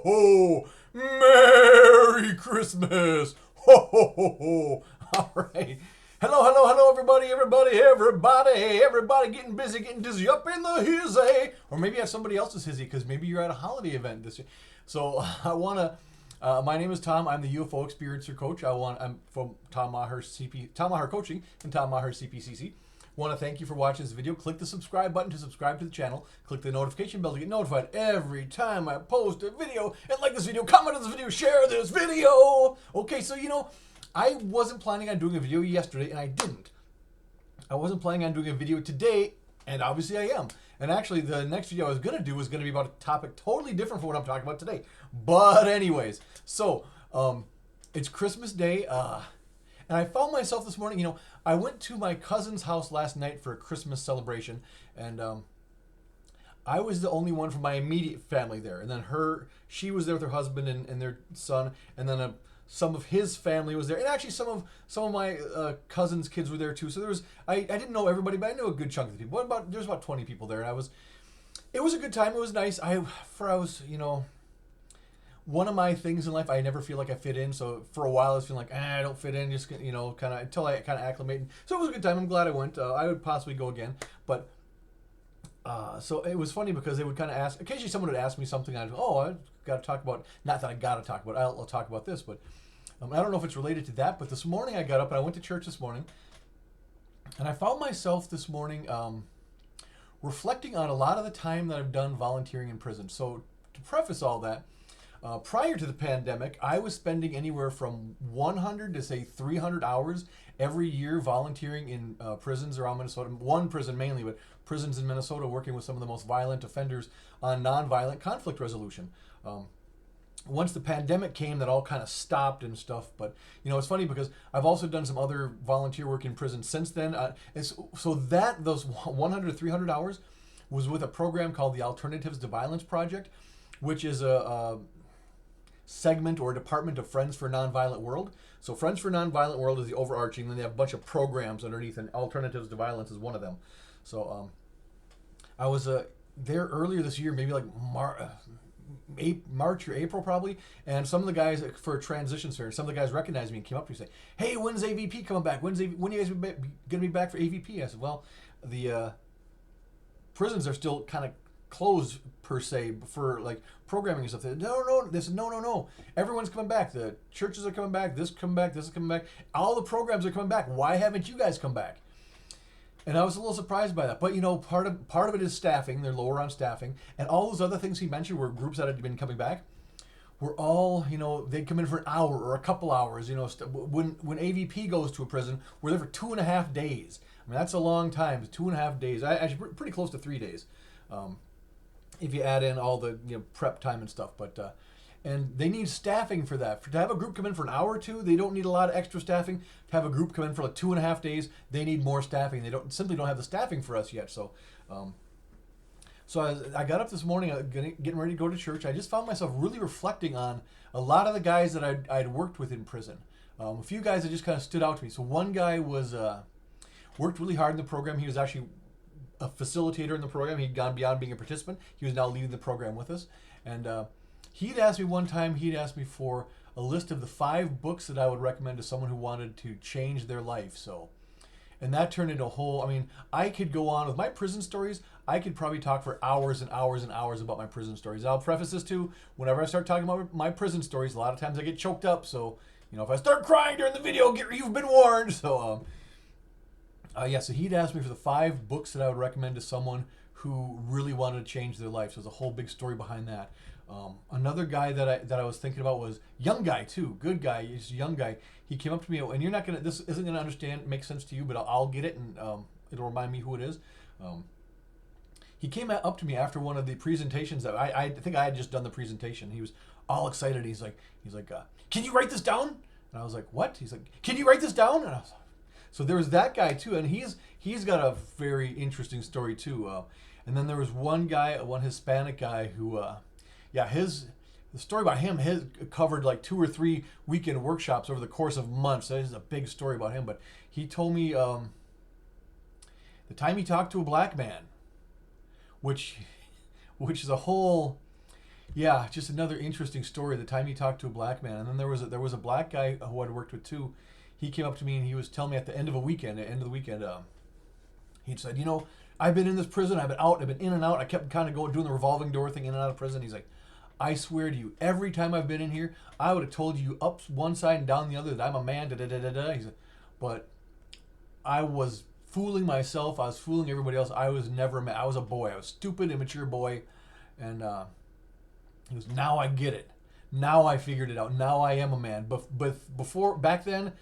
ho ho! Merry Christmas! Ho ho ho ho! All right. Hello, hello, hello, everybody getting busy, getting dizzy up in the hizzy. Or maybe at somebody else's hizzy because maybe you're at a holiday event this year. So I want to. My name is Tom. I'm the UFO Experiencer Coach. I'm from Tom Maher Coaching and Tom Maher CPCC. Want to thank you for watching this video. Click the subscribe button to subscribe to the channel. Click the notification bell to get notified every time I post a video. And like this video, comment on this video, share this video. Okay, so I wasn't planning on doing a video yesterday, and I didn't. I wasn't planning on doing a video today, and obviously I am. And actually, the next video I was going to do was going to be about a topic totally different from what I'm talking about today. But anyways, so it's Christmas Day, and I found myself this morning, I went to my cousin's house last night for a Christmas celebration, and I was the only one from my immediate family there. And then she was there with her husband and their son, and then some of his family was there, and actually some of my cousins' kids were there too. So I didn't know everybody, but I knew a good chunk of the people. There's about 20 people there, and it was a good time. It was nice. One of my things in life, I never feel like I fit in. So for a while, I was feeling like I don't fit in, just kind of until I kind of acclimated. So it was a good time. I'm glad I went. I would possibly go again, but. So it was funny because they would kind of ask. Occasionally, someone would ask me something. I got to talk about. Not that I got to talk about. I'll talk about this, but I don't know if it's related to that. But this morning, I got up and I went to church this morning, and I found myself this morning reflecting on a lot of the time that I've done volunteering in prison. So to preface all that, prior to the pandemic, I was spending anywhere from 100 to say 300 hours every year volunteering in prisons around Minnesota. One prison mainly, but prisons in Minnesota, working with some of the most violent offenders on nonviolent conflict resolution. Once the pandemic came, that all kind of stopped and stuff. But it's funny because I've also done some other volunteer work in prison since then. Those 100 to 300 hours was with a program called the Alternatives to Violence Project, which is a segment or a department of Friends for Nonviolent World. So Friends for Nonviolent World is the overarching, then they have a bunch of programs underneath, and Alternatives to Violence is one of them. So I was there earlier this year, maybe like March or April probably, and some of the guys for a transition service, some of the guys recognized me and came up to me and say, "Hey, when's AVP coming back? When are you guys going to be back for AVP?" I said, "Well, the prisons are still kind of closed per se for like programming and stuff." They said, no. Everyone's coming back. The churches are coming back. This is coming back. All the programs are coming back. Why haven't you guys come back? And I was a little surprised by that. But part of it is staffing. They're lower on staffing, and all those other things he mentioned were groups that had been coming back. Were all they'd come in for an hour or a couple hours. When AVP goes to a prison, we're there for 2.5 days. I mean, that's a long time. 2.5 days. Actually, pretty close to 3 days. If you add in all the prep time and stuff, but and they need staffing for that. To have a group come in for an hour or two, they don't need a lot of extra staffing. To have a group come in for like 2.5 days, they need more staffing. They simply don't have the staffing for us yet. So, I got up this morning, getting ready to go to church. I just found myself really reflecting on a lot of the guys that I'd worked with in prison. A few guys that just kind of stood out to me. So one guy was worked really hard in the program. He was actually a facilitator in the program. He'd gone beyond being a participant. He was now leading the program with us. And he'd asked me for a list of the 5 books that I would recommend to someone who wanted to change their life. So, and that turned into a whole, I could go on with my prison stories. I could probably talk for hours and hours and hours about my prison stories. I'll preface this too, whenever I start talking about my prison stories, a lot of times I get choked up. So, if I start crying during the video, you've been warned. So, so he'd asked me for the 5 books that I would recommend to someone who really wanted to change their life. So there's a whole big story behind that. Another guy that I was thinking about was young guy too, good guy. He's a young guy. He came up to me, and this isn't gonna make sense to you, but I'll get it, and it'll remind me who it is. He came up to me after one of the presentations that I think I had just done the presentation. He was all excited. He's like, "Can you write this down?" And I was like, "What?" He's like, "Can you write this down?" And I was like, so there was that guy too, and he's got a very interesting story too. And then there was one Hispanic guy who, the story about him covered like 2 or 3 weekend workshops over the course of months. That is a big story about him. But he told me the time he talked to a black man, which is a whole. Yeah, just another interesting story. The time he talked to a black man, and then there was a black guy who I'd worked with too. He came up to me and he was telling me at the end of the weekend, he said, I've been in this prison, I've been out, I've been in and out. I kept kind of doing the revolving door thing in and out of prison. He's like, I swear to you, every time I've been in here, I would have told you up one side and down the other that I'm a man. Da da da da da. He said, but I was fooling myself. I was fooling everybody else. I was never a man. I was a boy. I was a stupid, immature boy, and he goes, now I get it. Now I figured it out. Now I am a man. But before, back then,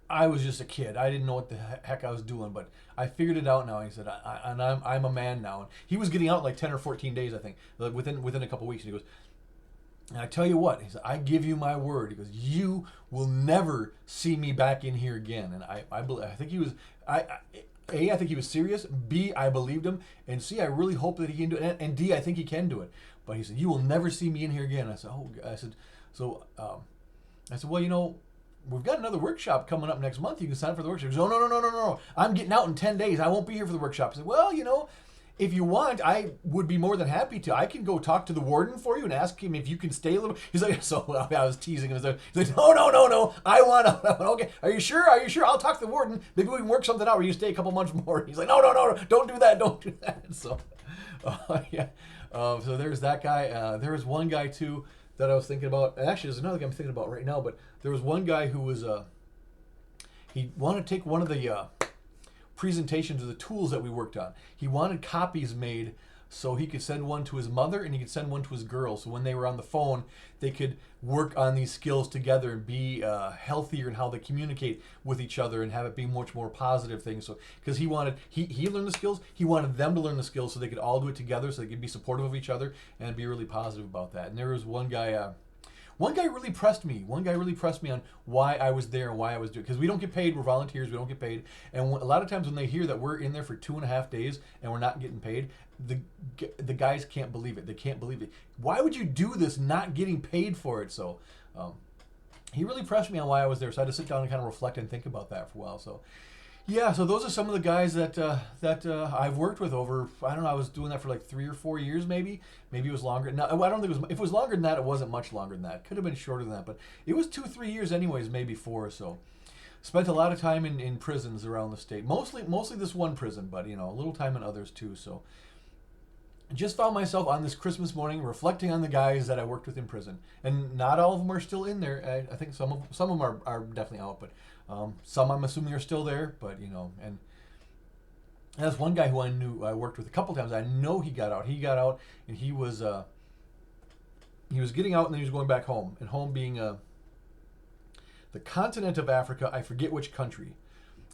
I was just a kid. I didn't know what the heck I was doing, but I figured it out now. He said, I'm a man now. And he was getting out in like 10 or 14 days, I think, within a couple weeks. And he goes, and I tell you what, he said, I give you my word. He goes, you will never see me back in here again. And I think he was, I think he was serious. B, I believed him. And C, I really hope that he can do it. And D, I think he can do it. But he said, you will never see me in here again. I said, well, we've got another workshop coming up next month. You can sign up for the workshop. He goes, oh, no. I'm getting out in 10 days. I won't be here for the workshop. I said, well, if you want, I would be more than happy to. I can go talk to the warden for you and ask him if you can stay a little. He's like, I was teasing him. He's like, no. I want to. Okay, are you sure? I'll talk to the warden. Maybe we can work something out where you stay a couple months more. He's like, no. Don't do that. So, yeah. So there's that guy. There was one guy, too, that I was thinking about. Actually, there's another guy I'm thinking about right now. But there was one guy who was, he wanted to take one of the presentations of the tools that we worked on. He wanted copies made so he could send one to his mother and he could send one to his girl. So when they were on the phone, they could work on these skills together and be healthier in how they communicate with each other and have it be much more positive things. So because he learned the skills, he wanted them to learn the skills so they could all do it together, so they could be supportive of each other and be really positive about that. And there was one guy. One guy really pressed me. One guy really pressed me on why I was there and why I was doing it. Because we don't get paid. We're volunteers. We don't get paid. And a lot of times when they hear that we're in there for 2.5 days and we're not getting paid, the guys can't believe it. They can't believe it. Why would you do this not getting paid for it? So he really pressed me on why I was there. So I had to sit down and kind of reflect and think about that for a while. So yeah, so those are some of the guys that I've worked with over, I don't know, I was doing that for like 3 or 4 years maybe. Maybe it was longer. No, I don't think it was, if it was longer than that, it wasn't much longer than that. Could have been shorter than that, but it was 2-3 years anyways, maybe 4 or so. Spent a lot of time in prisons around the state. Mostly this one prison, but a little time in others too. So I just found myself on this Christmas morning reflecting on the guys that I worked with in prison. And not all of them are still in there. I think some of them are definitely out, but some I'm assuming are still there, but and that's one guy who I worked with a couple times. I know he got out. He got out, and he was getting out, and then he was going back home. And home being the continent of Africa. I forget which country.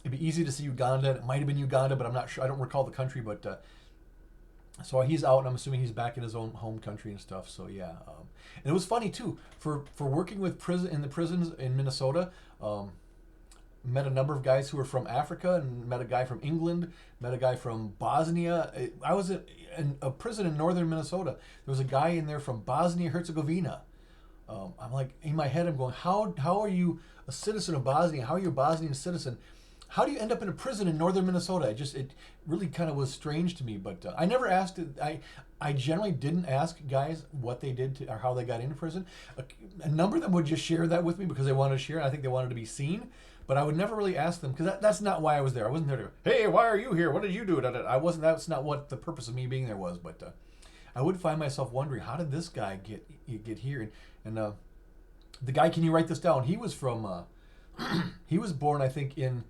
It'd be easy to see Uganda. It might have been Uganda, but I'm not sure. I don't recall the country. But so he's out, and I'm assuming he's back in his own home country and stuff. So yeah, and it was funny too for working with the prisons in Minnesota. Met a number of guys who were from Africa, and met a guy from England, met a guy from Bosnia. I was in a prison in northern Minnesota. There was a guy in there from Bosnia-Herzegovina. I'm like, in my head, I'm going, how are you a citizen of Bosnia? How are you a Bosnian citizen? How do you end up in a prison in northern Minnesota? It really kind of was strange to me, but I never asked it. I generally didn't ask guys what they did or how they got into prison. A number of them would just share that with me because they wanted to share. I think they wanted to be seen. But I would never really ask them because that's not why I was there. I wasn't there to go, hey, why are you here? What did you do? I wasn't. That's not what the purpose of me being there was. But I would find myself wondering, how did this guy get here? And the guy, can you write this down? He was from. He was born, I think, in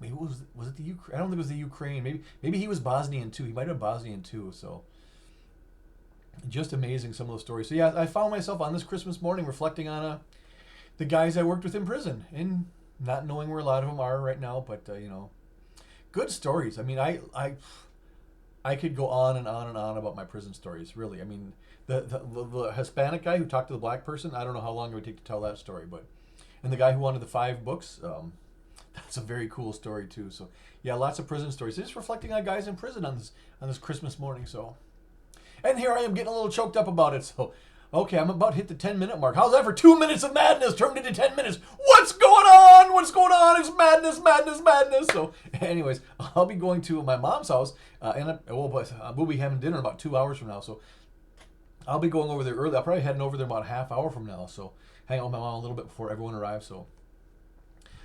maybe was it the Ukraine? I don't think it was the Ukraine. Maybe he was Bosnian too. He might have been Bosnian too. So just amazing, some of those stories. So yeah, I found myself on this Christmas morning reflecting on the guys I worked with in prison and not knowing where a lot of them are right now, but good stories. I mean, I could go on and on and on about my prison stories. Really, I mean, the Hispanic guy who talked to the black person, I don't know how long it would take to tell that story, and the guy who wanted the 5 books, that's a very cool story too. So yeah, lots of prison stories. Just reflecting on guys in prison on this Christmas morning. So, and here I am getting a little choked up about it. So. Okay, I'm about to hit the 10-minute mark. How's that for 2 minutes of madness turned into 10 minutes? What's going on? What's going on? It's madness. So anyways, I'll be going to my mom's house, and we'll be having dinner in about 2 hours from now. So I'll be going over there early. I'll probably heading over there about a half hour from now. So hang out with my mom a little bit before everyone arrives. So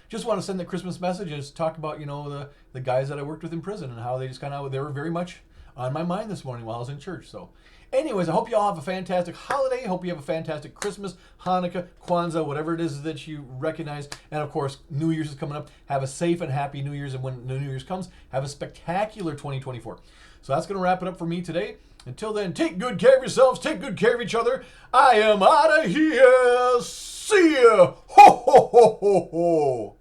just want to send that Christmas message and just talk about, the guys that I worked with in prison and how they just they were very much on my mind this morning while I was in church. So anyways, I hope you all have a fantastic holiday. I hope you have a fantastic Christmas, Hanukkah, Kwanzaa, whatever it is that you recognize. And of course, New Year's is coming up. Have a safe and happy New Year's. And when the New Year's comes, have a spectacular 2024. So that's going to wrap it up for me today. Until then, take good care of yourselves. Take good care of each other. I am out of here. See ya. Ho, ho, ho, ho, ho.